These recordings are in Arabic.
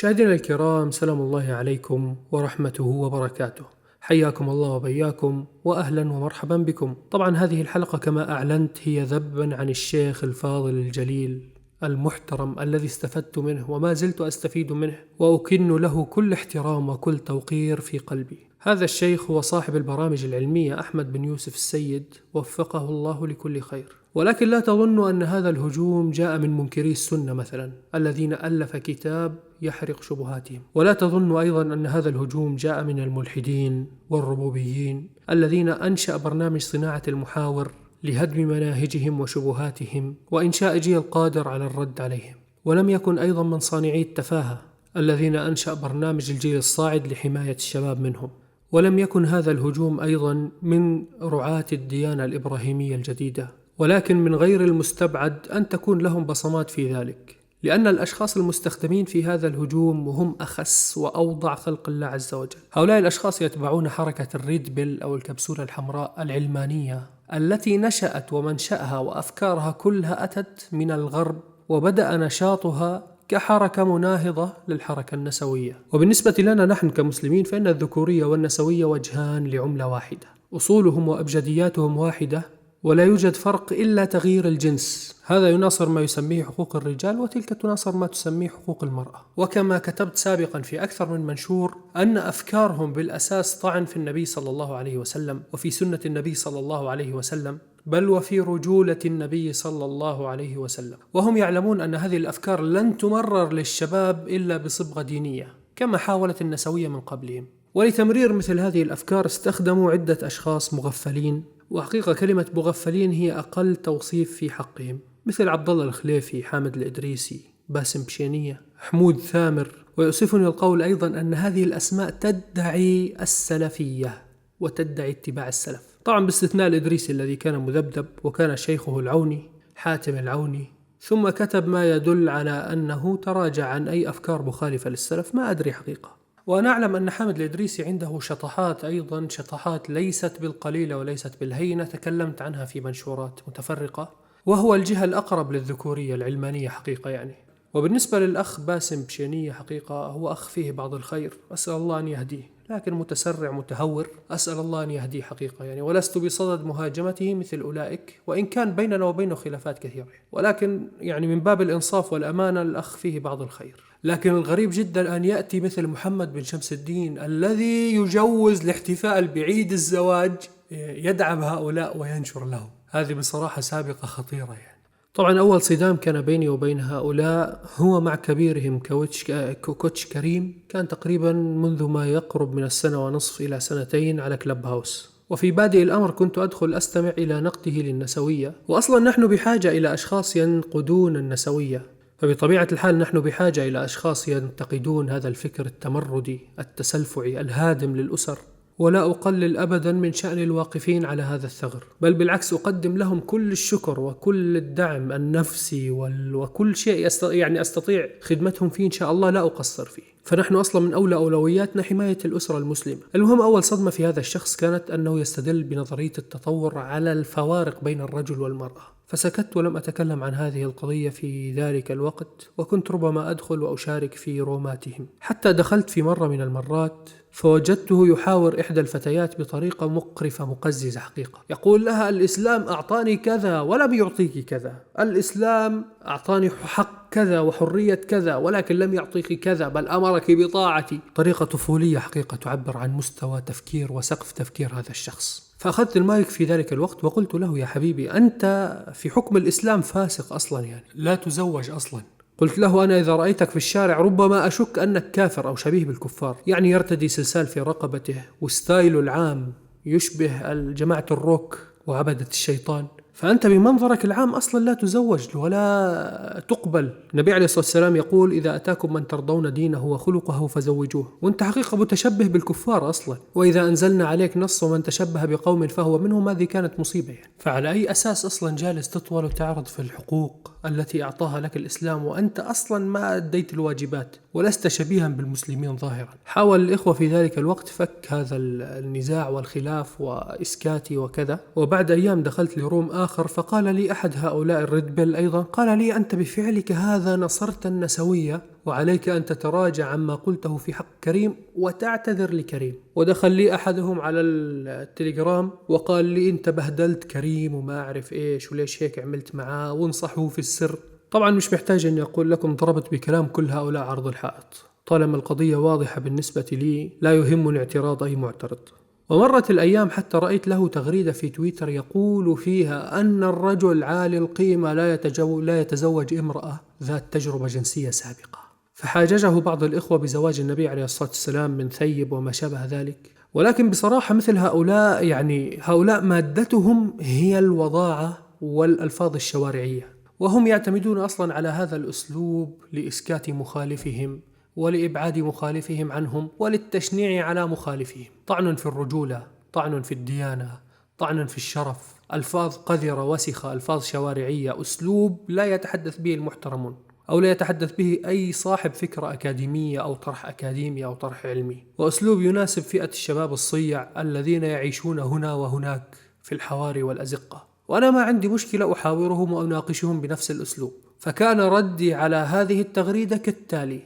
مشاهدينا الكرام، سلام الله عليكم ورحمته وبركاته. حياكم الله وبياكم وأهلا ومرحبا بكم. طبعا هذه الحلقة كما أعلنت هي ذبا عن الشيخ الفاضل الجليل المحترم الذي استفدت منه وما زلت أستفيد منه، وأكن له كل احترام وكل توقير في قلبي. هذا الشيخ هو صاحب البرامج العلمية أحمد بن يوسف السيد، وفقه الله لكل خير. ولكن لا تظن أن هذا الهجوم جاء من منكري السنة مثلا الذين ألف كتاب يحرق شبهاتهم، ولا تظن أيضا أن هذا الهجوم جاء من الملحدين والربوبيين الذين أنشأ برنامج صناعة المحاور لهدم مناهجهم وشبهاتهم وإنشاء جيل قادر على الرد عليهم. ولم يكن أيضا من صانعي التفاهة الذين أنشأ برنامج الجيل الصاعد لحماية الشباب منهم. ولم يكن هذا الهجوم أيضا من رعاة الديانة الإبراهيمية الجديدة، ولكن من غير المستبعد أن تكون لهم بصمات في ذلك، لأن الأشخاص المستخدمين في هذا الهجوم هم أخس وأوضع خلق الله عز وجل. هؤلاء الأشخاص يتبعون حركة الريد بيل أو الكبسولة الحمراء العلمانية التي نشأت ومنشأها وأفكارها كلها أتت من الغرب، وبدأ نشاطها كحركة مناهضة للحركة النسوية. وبالنسبة لنا نحن كمسلمين فإن الذكورية والنسوية وجهان لعملة واحدة، أصولهم وأبجدياتهم واحدة، ولا يوجد فرق إلا تغيير الجنس. هذا يناصر ما يسميه حقوق الرجال، وتلك تناصر ما تسميه حقوق المرأة. وكما كتبت سابقا في أكثر من منشور أن أفكارهم بالأساس طعن في النبي صلى الله عليه وسلم وفي سنة النبي صلى الله عليه وسلم، بل وفي رجولة النبي صلى الله عليه وسلم. وهم يعلمون أن هذه الأفكار لن تمرر للشباب إلا بصبغة دينية كما حاولت النسوية من قبلهم. ولتمرير مثل هذه الأفكار استخدموا عدة أشخاص مغفلين، وحقيقة كلمة مغفلين هي أقل توصيف في حقهم، مثل عبد الله الخليفي، حامد الإدريسي، باسم بشينية، حمود ثامر. ويؤسفني القول أيضا أن هذه الأسماء تدعي السلفية وتدعي اتباع السلف، طبعا باستثناء الإدريسي الذي كان مذبذب وكان شيخه العوني حاتم العوني، ثم كتب ما يدل على أنه تراجع عن أي أفكار مخالفة للسلف، ما أدري حقيقة. وأنا أعلم أن حامد الإدريسي عنده شطحات أيضا، شطحات ليست بالقليلة وليست بالهينة، تكلمت عنها في منشورات متفرقة، وهو الجهة الأقرب للذكورية العلمانية حقيقة يعني. وبالنسبة للأخ باسم بشينية حقيقة هو أخ فيه بعض الخير، أسأل الله أن يهديه، لكن متسرع متهور، أسأل الله أن يهديه حقيقة يعني. ولست بصدد مهاجمته مثل أولئك، وإن كان بيننا وبينه خلافات كثيرة، ولكن يعني من باب الإنصاف والأمانة الأخ فيه بعض الخير. لكن الغريب جدا أن يأتي مثل محمد بن شمس الدين الذي يجوز الاحتفال بعيد الزواج يدعم هؤلاء وينشر لهم. هذه بصراحة سابقة خطيرة يعني. طبعا أول صدام كان بيني وبين هؤلاء هو مع كبيرهم كوتش كريم، كان تقريبا منذ ما يقرب من السنة ونصف إلى سنتين على كلب هاوس. وفي بادئ الأمر كنت أدخل أستمع إلى نقده للنسوية، وأصلا نحن بحاجة إلى أشخاص ينقدون النسوية، فبطبيعة الحال نحن بحاجة إلى أشخاص ينتقدون هذا الفكر التمردي التسلفعي الهادم للأسر. ولا أقلل أبدا من شأن الواقفين على هذا الثغر، بل بالعكس أقدم لهم كل الشكر وكل الدعم النفسي وكل شيء أستطيع خدمتهم فيه إن شاء الله، لا أقصر فيه. فنحن أصلا من أولى أولوياتنا حماية الأسرة المسلمة. المهم أول صدمة في هذا الشخص كانت أنه يستدل بنظرية التطور على الفوارق بين الرجل والمرأة، فسكت ولم أتكلم عن هذه القضية في ذلك الوقت، وكنت ربما أدخل وأشارك في روماتهم. حتى دخلت في مرة من المرات فوجدته يحاور إحدى الفتيات بطريقة مقرفة مقززة حقيقة، يقول لها الإسلام أعطاني كذا ولم يعطيك كذا، الإسلام أعطاني حق كذا وحرية كذا ولكن لم يعطيك كذا، بل أمرك بطاعتي. طريقة طفولية حقيقة تعبر عن مستوى تفكير وسقف تفكير هذا الشخص. فأخذت المايك في ذلك الوقت وقلت له يا حبيبي، أنت في حكم الإسلام فاسق أصلا، يعني لا تزوج أصلا. قلت له أنا إذا رأيتك في الشارع ربما أشك أنك كافر أو شبيه بالكفار، يعني يرتدي سلسال في رقبته وستايله العام يشبه جماعة الروك وعبدة الشيطان، فأنت بمنظرك العام أصلا لا تزوج ولا تقبل. النبي عليه الصلاة والسلام يقول إذا أتاكم من ترضون دينه وخلقه فزوجوه، وأنت حقيقة متشبه بالكفار أصلا. وإذا أنزلنا عليك نص ومن تشبه بقوم فهو منهم، هذه كانت مصيبة يعني. فعلى أي أساس أصلا جالس تطول وتعرض في الحقوق التي أعطاها لك الإسلام وأنت أصلا ما أديت الواجبات ولست شبيها بالمسلمين ظاهرا؟ حاول الإخوة في ذلك الوقت فك هذا النزاع والخلاف وإسكاتي وكذا، وبعد أيام دخلت لروم آخر فقال لي أحد هؤلاء الريد بيل أيضا، قال لي: أنت بفعلك هذا نصرت النسوية، وعليك أن تتراجع عما قلته في حق كريم وتعتذر لكريم. ودخل لي أحدهم على التليجرام وقال لي: أنت بهدلت كريم وما أعرف إيش وليش هيك عملت معاه، وانصحوه في السر. طبعا مش محتاج أني أقول لكم ضربت بكلام كل هؤلاء عرض الحائط. طالما القضية واضحة بالنسبة لي لا يهمني اعتراض أي معترض. ومرت الأيام حتى رأيت له تغريدة في تويتر يقول فيها أن الرجل عالي القيمة لا يتزوج امرأة ذات تجربة جنسية سابقة. فحاججه بعض الإخوة بزواج النبي عليه الصلاة والسلام من ثيب وما شابه ذلك. ولكن بصراحة مثل هؤلاء هؤلاء مادتهم هي الوضاعة والألفاظ الشوارعية، وهم يعتمدون أصلا على هذا الأسلوب لإسكات مخالفهم ولإبعاد مخالفهم عنهم وللتشنيع على مخالفهم. طعن في الرجولة، طعن في الديانة، طعن في الشرف، ألفاظ قذرة وسخة، ألفاظ شوارعية، أسلوب لا يتحدث به المحترمون أو لا يتحدث به أي صاحب فكرة أكاديمية أو طرح أكاديمي أو طرح علمي، وأسلوب يناسب فئة الشباب الصيع الذين يعيشون هنا وهناك في الحواري والأزقة. وأنا ما عندي مشكلة أحاورهم وأناقشهم بنفس الأسلوب. فكان ردي على هذه التغريدة كالتالي.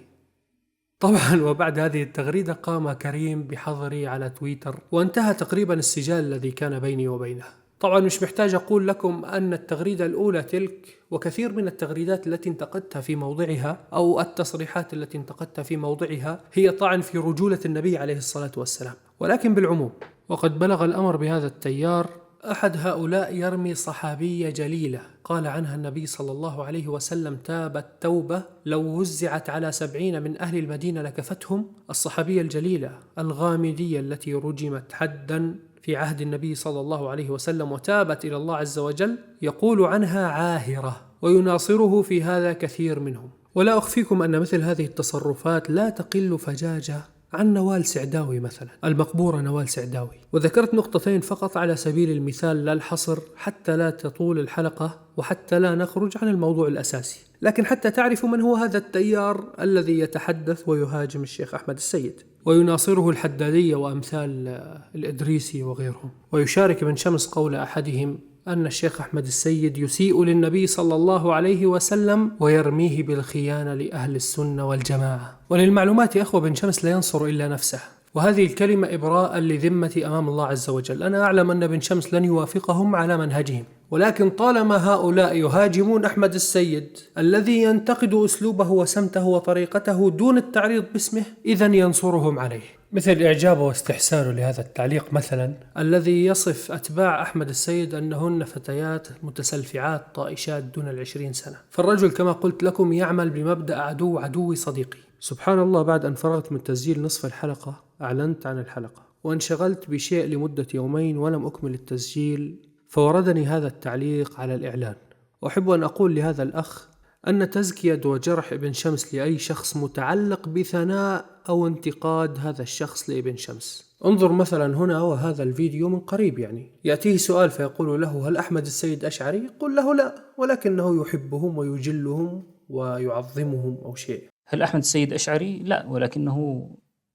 طبعا وبعد هذه التغريدة قام كريم بحظري على تويتر، وانتهى تقريبا السجال الذي كان بيني وبينه. طبعا مش محتاج أقول لكم أن التغريدة الأولى تلك وكثير من التغريدات التي انتقدتها في موضعها أو التصريحات التي انتقدتها في موضعها هي طعن في رجولة النبي عليه الصلاة والسلام. ولكن بالعموم وقد بلغ الأمر بهذا التيار. أحد هؤلاء يرمي صحابية جليلة قال عنها النبي صلى الله عليه وسلم: تابت توبة لو وزعت على 70 من أهل المدينة لكفتهم. الصحابية الجليلة الغامدية التي رجمت حدا في عهد النبي صلى الله عليه وسلم وتابت إلى الله عز وجل، يقول عنها عاهرة، ويناصره في هذا كثير منهم. ولا أخفيكم أن مثل هذه التصرفات لا تقل فجاجة عن نوال سعداوي مثلا، المقبورة نوال سعداوي. وذكرت نقطتين فقط على سبيل المثال لا الحصر حتى لا تطول الحلقة وحتى لا نخرج عن الموضوع الأساسي، لكن حتى تعرفوا من هو هذا التيار الذي يتحدث ويهاجم الشيخ أحمد السيد ويناصره الحدادية وأمثال الإدريسي وغيرهم. ويشارك ابن شمس قول أحدهم أن الشيخ أحمد السيد يسيء للنبي صلى الله عليه وسلم ويرميه بالخيانة لأهل السنة والجماعة. وللمعلومات يا أخوة، بن شمس لا ينصر إلا نفسه، وهذه الكلمة إبراء لذمة أمام الله عز وجل. أنا أعلم أن بن شمس لن يوافقهم على منهجهم، ولكن طالما هؤلاء يهاجمون أحمد السيد الذي ينتقد أسلوبه وسمته وطريقته دون التعريض باسمه، إذن ينصرهم عليه. مثل إعجابه واستحسانه لهذا التعليق مثلا الذي يصف أتباع أحمد السيد أنهن فتيات متسلفعات طائشات دون 20 سنة. فالرجل كما قلت لكم يعمل بمبدأ عدو عدوي صديقي. سبحان الله، بعد أن فرغت من تسجيل نصف الحلقة أعلنت عن الحلقة وانشغلت بشيء لمدة يومين ولم أكمل التسجيل، فوردني هذا التعليق على الإعلان. وأحب أن أقول لهذا الأخ أن تزكية وجرح ابن شمس لأي شخص متعلق بثناء أو انتقاد هذا الشخص لابن شمس. انظر مثلا هنا وهذا الفيديو من قريب، يأتيه سؤال فيقول له: هل أحمد السيد أشعري؟ يقول له: لا، ولكنه يحبهم ويجلهم ويعظمهم أو شيء. هل أحمد السيد أشعري؟ لا، ولكنه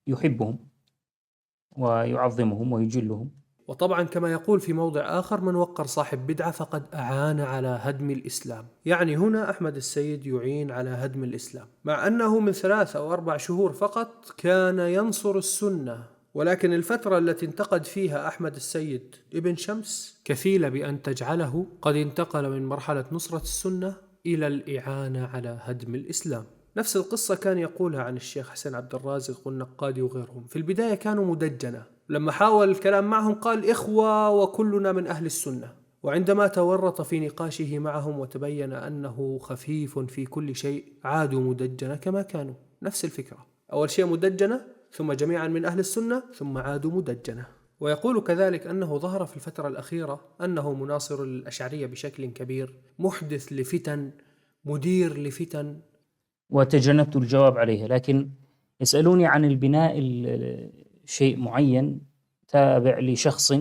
يحبهم ويعظمهم ويجلهم. وطبعا كما يقول في موضع آخر: من وقر صاحب بدعة فقد أعان على هدم الإسلام. يعني هنا أحمد السيد يعين على هدم الإسلام، مع أنه من 3 أو 4 شهور فقط كان ينصر السنة. ولكن الفترة التي انتقد فيها أحمد السيد ابن شمس كفيلة بأن تجعله قد انتقل من مرحلة نصرة السنة إلى الإعانة على هدم الإسلام. نفس القصة كان يقولها عن الشيخ حسين عبد الرازق والنقادي وغيرهم. في البداية كانوا مدجنة، لما حاول الكلام معهم قال: إخوة وكلنا من أهل السنة. وعندما تورط في نقاشه معهم وتبين أنه خفيف في كل شيء عادوا مدجنة كما كانوا. نفس الفكرة، أول شيء مدجنة، ثم جميعا من أهل السنة، ثم عادوا مدجنة. ويقول كذلك أنه ظهر في الفترة الأخيرة أنه مناصر الأشعرية بشكل كبير، محدث لفتن، مدير لفتن. وتجنبت الجواب عليها، لكن يسألوني عن البناء شيء معين تابع لشخص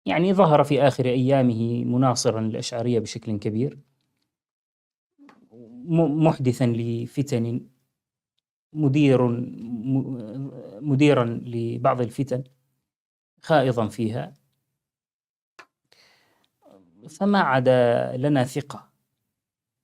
ظهر في آخر أيامه مناصرا للأشعرية بشكل كبير، محدثا لفتن، مديرا لبعض الفتن، خائضا فيها. فما عاد لنا ثقة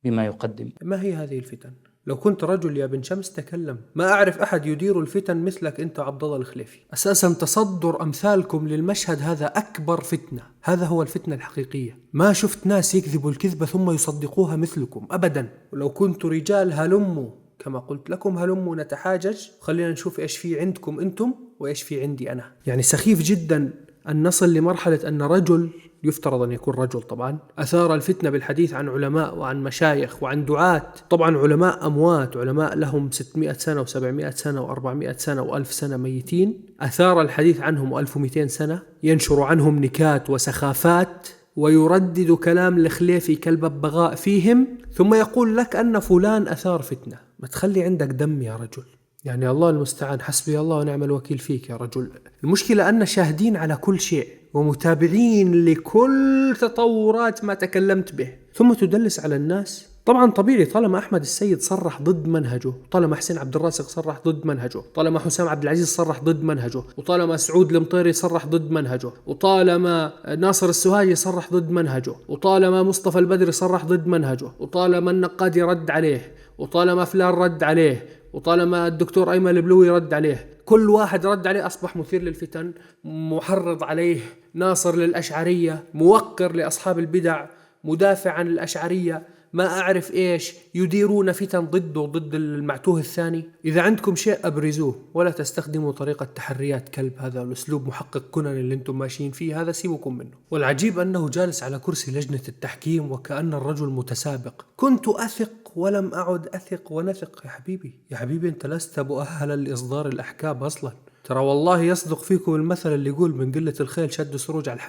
بما يقدم. ما هي هذه الفتن؟ لو كنت رجل يا بن شمس تكلم، ما أعرف أحد يدير الفتن مثلك أنت عبد الله الخليفي. أساسا تصدر أمثالكم للمشهد هذا أكبر فتنة، هذا هو الفتنة الحقيقية. ما شفت ناس يكذبوا الكذبة ثم يصدقوها مثلكم أبدا. ولو كنت رجال هلموا كما قلت لكم، هلموا نتحاجج، خلينا نشوف إيش في عندكم أنتم وإيش في عندي أنا. يعني سخيف جدا أن نصل لمرحلة أن رجل، يفترض أن يكون رجل طبعا، أثار الفتنة بالحديث عن علماء وعن مشايخ وعن دعاة، طبعا علماء أموات، علماء لهم 600 سنة و700 سنة و400 سنة و1000 سنة ميتين، أثار الحديث عنهم 1200 سنة، ينشر عنهم نكات وسخافات ويردد كلام الخليفي كالببغاء فيهم، ثم يقول لك أن فلان أثار فتنة. ما تخلي عندك دم يا رجل. يعني الله المستعان، حسبي الله ونعم الوكيل فيك يا رجل. المشكلة أن شاهدين على كل شيء ومتابعين لكل تطورات ما تكلمت به، ثم تدلس على الناس. طبعا طبيعي، طالما أحمد السيد صرح ضد منهجه، طالما حسين عبد الرازق صرح ضد منهجه، طالما حسام عبد العزيز صرح ضد منهجه، وطالما سعود المطيري صرح ضد منهجه، وطالما ناصر السوهاجي صرح ضد منهجه، وطالما مصطفى البدري صرح ضد منهجه، وطالما النقادي رد عليه، وطالما فلان رد عليه، وطالما الدكتور أيمن البلوي رد عليه، كل واحد رد عليه أصبح مثير للفتن، محرض عليه، ناصر للأشعرية، موقر لأصحاب البدع، مدافع عن الأشعرية، ما أعرف إيش، يديرون فتن ضده ضد المعتوه الثاني. إذا عندكم شيء أبرزوه، ولا تستخدموا طريقة تحريات كلب، هذا الأسلوب محقق كونان اللي أنتم ماشيين فيه، هذا سيبكم منه. والعجيب أنه جالس على كرسي لجنة التحكيم وكأن الرجل متسابق. كنت أثق ولم أعد أثق ونثق. يا حبيبي أنت لست مؤهلا لإصدار الأحكام أصلا. ترى والله يصدق فيكم المثل اللي يقول من قلة الخيل شد سروج على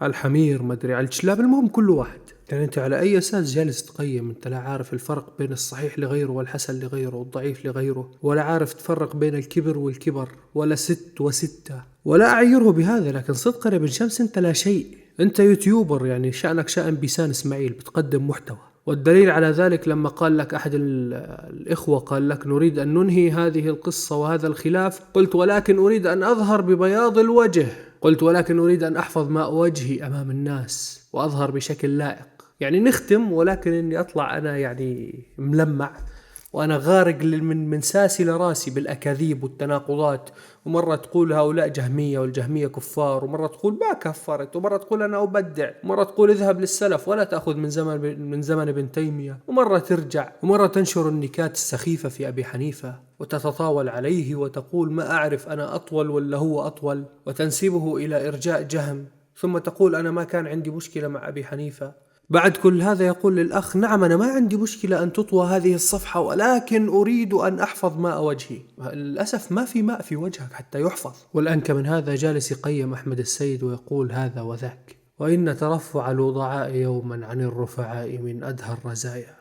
الحمير ما أدري على الشلاب، المهم كل واحد. يعني أنت على أي أساس جالس تقيم؟ أنت لا عارف الفرق بين الصحيح لغيره والحسن لغيره والضعيف لغيره، ولا عارف تفرق بين الكبر والكبر، ولا ست وستة، ولا أعيره بهذا. لكن صدقا يا بن شمس أنت لا شيء، أنت يوتيوبر، يعني شأنك شأن بيسان إسماعيل، بتقدم محتوى. والدليل على ذلك لما قال لك أحد الإخوة، قال لك نريد أن ننهي هذه القصة وهذا الخلاف، قلت ولكن أريد أن أظهر ببياض الوجه، قلت ولكن أريد أن أحفظ ماء وجهي أمام الناس وأظهر بشكل لائق. يعني نختم، ولكن إني أطلع أنا يعني ملمع وأنا غارق من ساسي لراسي بالأكاذيب والتناقضات، ومرة تقول هؤلاء جهمية والجهمية كفار، ومرة تقول ما كفرت، ومرة تقول أنا أبدع، ومرة تقول اذهب للسلف ولا تأخذ من زمن ابن تيمية، ومرة ترجع، ومرة تنشر النكات السخيفة في أبي حنيفة وتتطاول عليه وتقول ما أعرف أنا أطول ولا هو أطول، وتنسبه إلى إرجاء جهم، ثم تقول أنا ما كان عندي مشكلة مع أبي حنيفة. بعد كل هذا يقول للأخ نعم أنا ما عندي مشكلة أن تطوى هذه الصفحة، ولكن أريد أن أحفظ ماء وجهي. للأسف ما في ماء في وجهك حتى يحفظ. والأنكى من هذا جالس يقيم أحمد السيد ويقول هذا وذاك، وإن ترفع الوضعاء يوما عن الرفعاء من أدهى الرزايا.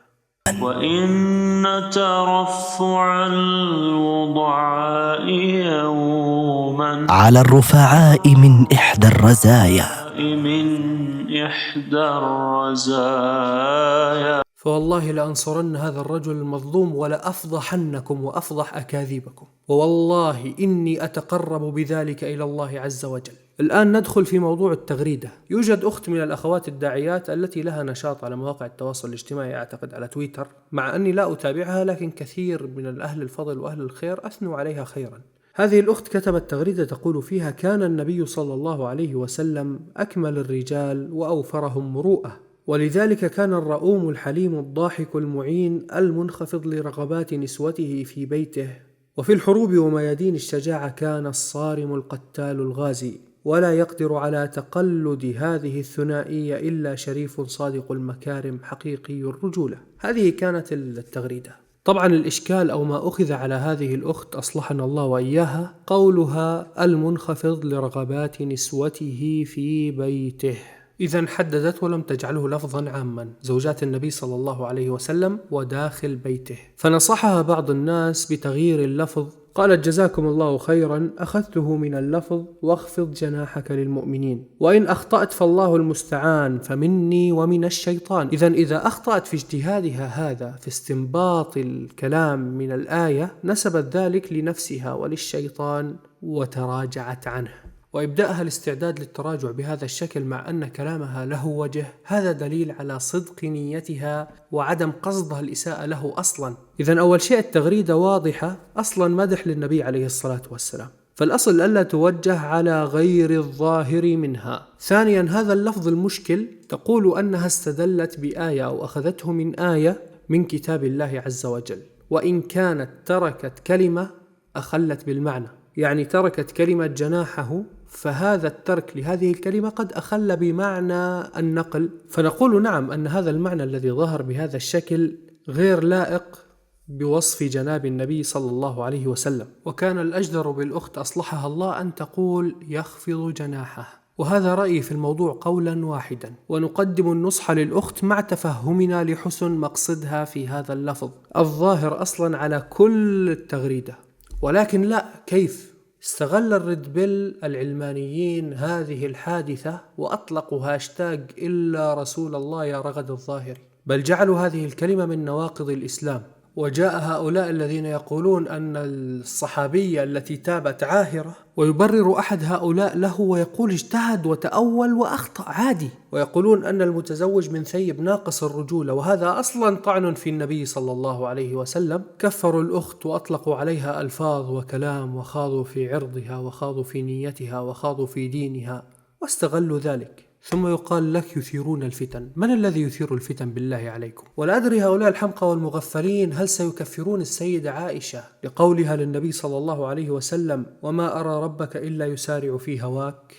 وإن ترفع الوضعاء يوما على الرفعاء من إحدى الرزايا فوالله لأنصرن هذا الرجل المظلوم ولا أفضحنكم وأفضح أكاذيبكم، ووالله إني أتقرب بذلك إلى الله عز وجل. الآن ندخل في موضوع التغريدة. يوجد أخت من الأخوات الداعيات التي لها نشاط على مواقع التواصل الاجتماعي، أعتقد على تويتر، مع أني لا أتابعها، لكن كثير من الأهل الفضل وأهل الخير أثنوا عليها خيرا. هذه الأخت كتبت تغريدة تقول فيها كان النبي صلى الله عليه وسلم أكمل الرجال وأوفرهم مروءة، ولذلك كان الرؤوم الحليم الضاحك المعين المنخفض لرغبات نسوته في بيته، وفي الحروب وميادين الشجاعة كان الصارم القتال الغازي، ولا يقدر على تقلد هذه الثنائية إلا شريف صادق المكارم حقيقي الرجولة. هذه كانت التغريدة. طبعا الإشكال أو ما أخذ على هذه الأخت أصلحنا الله وإياها قولها المنخفض لرغبات نسوته في بيته، إذن حددت ولم تجعله لفظا عاما، زوجات النبي صلى الله عليه وسلم وداخل بيته. فنصحها بعض الناس بتغيير اللفظ، قالت جزاكم الله خيرا، أخذته من اللفظ واخفض جناحك للمؤمنين، وإن أخطأت فالله المستعان فمني ومن الشيطان. إذن إذا أخطأت في اجتهادها هذا في استنباط الكلام من الآية، نسبت ذلك لنفسها وللشيطان وتراجعت عنه. وإبدأها الاستعداد للتراجع بهذا الشكل مع أن كلامها له وجه، هذا دليل على صدق نيتها وعدم قصدها الإساءة له أصلا. إذن أول شيء التغريدة واضحة، أصلا مدح للنبي عليه الصلاة والسلام، فالأصل ألا توجه على غير الظاهر منها. ثانيا هذا اللفظ المشكل تقول أنها استدلت بآية أو أخذته من آية من كتاب الله عز وجل، وإن كانت تركت كلمة أخلت بالمعنى، يعني تركت كلمة جناحه، فهذا الترك لهذه الكلمة قد أخل بمعنى النقل، فنقول نعم أن هذا المعنى الذي ظهر بهذا الشكل غير لائق بوصف جناب النبي صلى الله عليه وسلم. وكان الأجدر بالأخت أصلحها الله أن تقول يخفض جناحه، وهذا رأيي في الموضوع قولا واحدا، ونقدم النصح للأخت مع تفهمنا لحسن مقصدها في هذا اللفظ الظاهر أصلا على كل التغريدة. ولكن لا، كيف استغل الريد بيل العلمانيين هذه الحادثة وأطلقوا هاشتاج إلا رسول الله يا رغد الظاهري، بل جعلوا هذه الكلمة من نواقض الإسلام. وجاء هؤلاء الذين يقولون أن الصحابية التي تابت عاهرة، ويبرر أحد هؤلاء له ويقول اجتهد وتأول وأخطأ عادي، ويقولون أن المتزوج من ثيب ناقص الرجولة، وهذا أصلا طعن في النبي صلى الله عليه وسلم. كفروا الأخت وأطلقوا عليها ألفاظ وكلام، وخاضوا في عرضها وخاضوا في نيتها وخاضوا في دينها واستغلوا ذلك. ثم يقال لك يثيرون الفتن. من الذي يثير الفتن بالله عليكم؟ ولا أدري هؤلاء الحمقى والمغفلين هل سيكفرون السيدة عائشة لقولها للنبي صلى الله عليه وسلم وما أرى ربك إلا يسارع في هواك،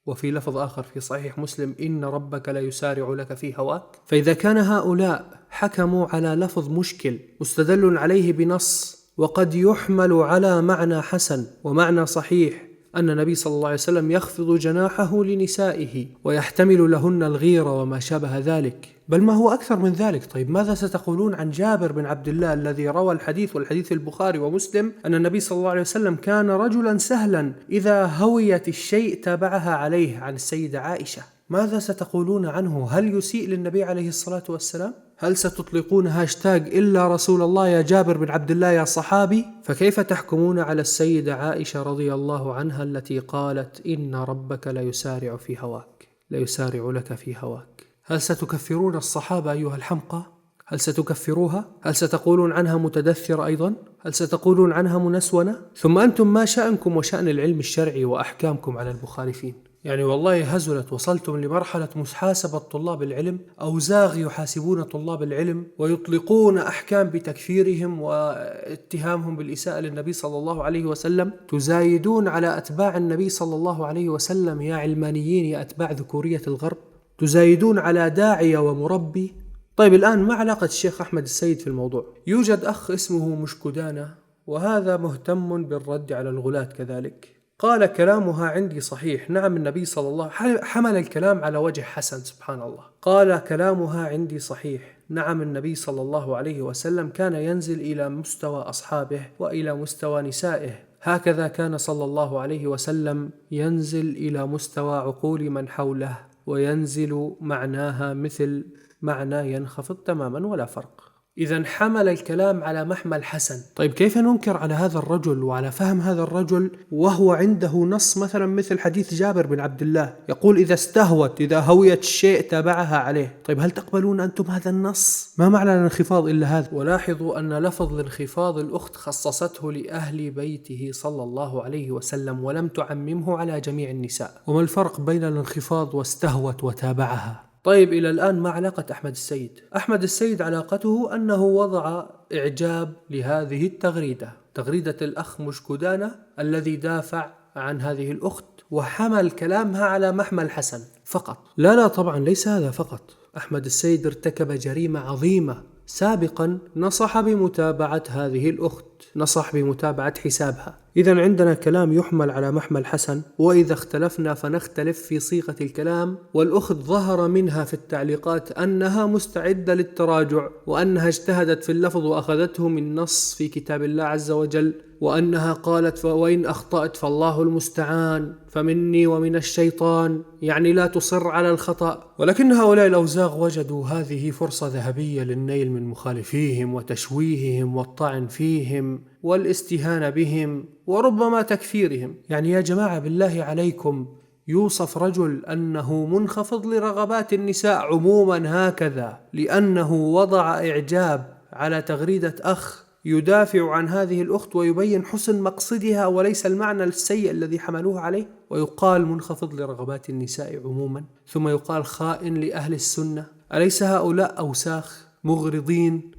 وفي لفظ آخر في صحيح مسلم إن ربك لا يسارع لك في هواك. فإذا كان هؤلاء حكموا على لفظ مشكل مستدل عليه بنص، وقد يحمل على معنى حسن ومعنى صحيح أن النبي صلى الله عليه وسلم يخفض جناحه لنسائه ويحتمل لهن الغيرة وما شابه ذلك، بل ما هو أكثر من ذلك. طيب ماذا ستقولون عن جابر بن عبد الله الذي روى الحديث، والحديث البخاري ومسلم، أن النبي صلى الله عليه وسلم كان رجلا سهلا إذا هويت الشيء تابعها عليه، عن السيدة عائشة؟ ماذا ستقولون عنه؟ هل يسيء للنبي عليه الصلاة والسلام؟ هل ستطلقون هاشتاج إلا رسول الله يا جابر بن عبد الله يا صحابي؟ فكيف تحكمون على السيدة عائشة رضي الله عنها التي قالت إن ربك لا يسارع في هواك، لا يسارع لك في هواك؟ هل ستكفرون الصحابة أيها الحمقى؟ هل ستكفروها؟ هل ستقولون عنها متدثرة أيضا؟ هل ستقولون عنها منسونة؟ ثم أنتم ما شأنكم وشأن العلم الشرعي وأحكامكم على المخالفين؟ يعني والله هزلت، وصلتم لمرحلة محاسبة طلاب العلم، أوزاغ يحاسبون طلاب العلم ويطلقون أحكام بتكفيرهم واتهامهم بالإساءة للنبي صلى الله عليه وسلم، تزايدون على أتباع النبي صلى الله عليه وسلم يا علمانيين يا أتباع ذكورية الغرب، تزايدون على داعية ومربي. طيب الآن ما علاقة الشيخ أحمد السيد في الموضوع؟ يوجد أخ اسمه مشكدانة، وهذا مهتم بالرد على الغلاة كذلك، قال كلامها عندي صحيح. نعم النبي صلى الله عليه وسلم حمل الكلام على وجه حسن، سبحان الله، قال كلامها عندي صحيح. نعم النبي صلى الله عليه وسلم كان ينزل إلى مستوى أصحابه وإلى مستوى نسائه، هكذا كان صلى الله عليه وسلم ينزل إلى مستوى عقول من حوله، وينزل معناها مثل معنى ينخفض تماما ولا فرق. إذن حمل الكلام على محمل حسن. طيب كيف ننكر على هذا الرجل وعلى فهم هذا الرجل وهو عنده نص مثلا مثل حديث جابر بن عبد الله يقول إذا استهوت، إذا هويت الشيء تابعها عليه؟ طيب هل تقبلون أنتم هذا النص؟ ما معنى الانخفاض إلا هذا؟ ولاحظوا أن لفظ الانخفاض الأخت خصصته لأهل بيته صلى الله عليه وسلم ولم تعممه على جميع النساء. وما الفرق بين الانخفاض واستهوت وتابعها؟ طيب إلى الآن ما علاقة أحمد السيد؟ أحمد السيد علاقته أنه وضع إعجاب لهذه التغريدة، تغريدة الأخ مشكدانة الذي دافع عن هذه الأخت وحمل كلامها على محمل حسن فقط. لا طبعا ليس هذا فقط، أحمد السيد ارتكب جريمة عظيمة. سابقا نصح بمتابعة هذه الأخت، نصح بمتابعة حسابها. إذن عندنا كلام يحمل على محمل حسن، وإذا اختلفنا فنختلف في صيغة الكلام. والأخت ظهر منها في التعليقات أنها مستعدة للتراجع، وأنها اجتهدت في اللفظ وأخذته من نص في كتاب الله عز وجل، وأنها قالت وإن أخطأت فالله المستعان فمني ومن الشيطان، يعني لا تصر على الخطأ. ولكن هؤلاء الأوزاغ وجدوا هذه فرصة ذهبية للنيل من مخالفيهم وتشويههم والطعن فيهم بهم والاستهانة بهم وربما تكفيرهم. يعني يا جماعة بالله عليكم، يوصف رجل أنه منخفض لرغبات النساء عموما هكذا لأنه وضع إعجاب على تغريدة أخ يدافع عن هذه الأخت ويبين حسن مقصدها وليس المعنى السيء الذي حملوه عليه، ويقال منخفض لرغبات النساء عموما، ثم يقال خائن لأهل السنة. أليس هؤلاء أوساخ مغرضين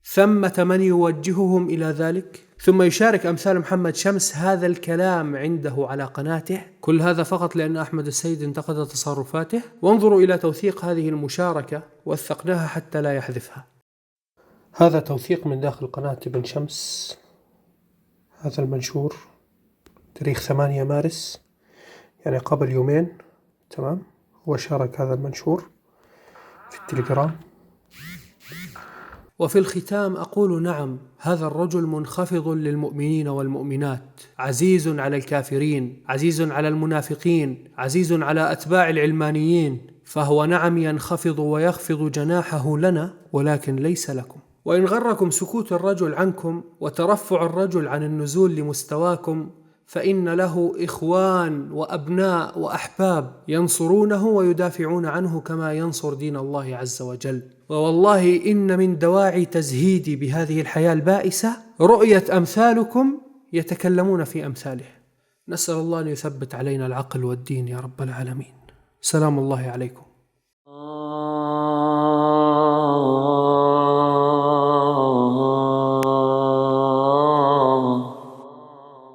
ثمة من يوجههم إلى ذلك؟ ثم يشارك أمثال محمد شمس هذا الكلام عنده على قناته، كل هذا فقط لأن أحمد السيد انتقد تصرفاته. وانظروا إلى توثيق هذه المشاركة، وثقناها حتى لا يحذفها. هذا توثيق من داخل قناة ابن شمس، هذا المنشور تاريخ 8 مارس، يعني قبل يومين، تمام. هو شارك هذا المنشور في التليجرام. وفي الختام أقول نعم، هذا الرجل منخفض للمؤمنين والمؤمنات، عزيز على الكافرين، عزيز على المنافقين، عزيز على أتباع العلمانيين، فهو نعم ينخفض ويخفض جناحه لنا ولكن ليس لكم. وإن غركم سكوت الرجل عنكم وترفع الرجل عن النزول لمستواكم، فإن له إخوان وأبناء وأحباب ينصرونه ويدافعون عنه كما ينصر دين الله عز وجل. ووالله إن من دواعي تزهيدي بهذه الحياة البائسة رؤية أمثالكم يتكلمون في أمثاله. نسأل الله أن يثبت علينا العقل والدين يا رب العالمين. سلام الله عليكم.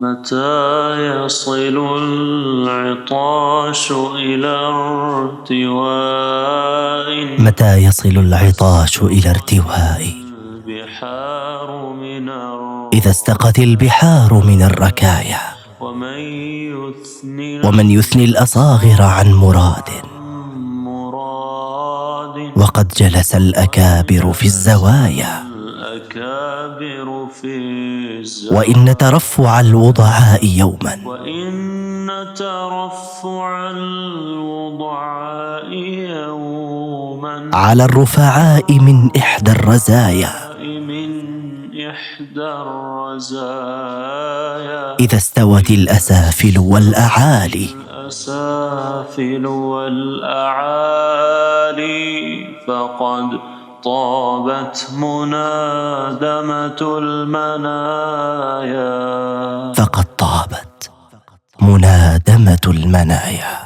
متى يصل العطاش إلى ارتواء، متى يصل العطاش إلى ارتواء، إذا استقت البحار من الركايا، ومن يثني الأصاغر عن مراد، وقد جلس الأكابر في الزوايا. وإن ترفع الوضعاء يوما، على الرفعاء من إحدى الرزايا، إذا استوت الأسافل والأعالي، فقد طابت منادمة المنايا، فقد طابت منادمة المنايا.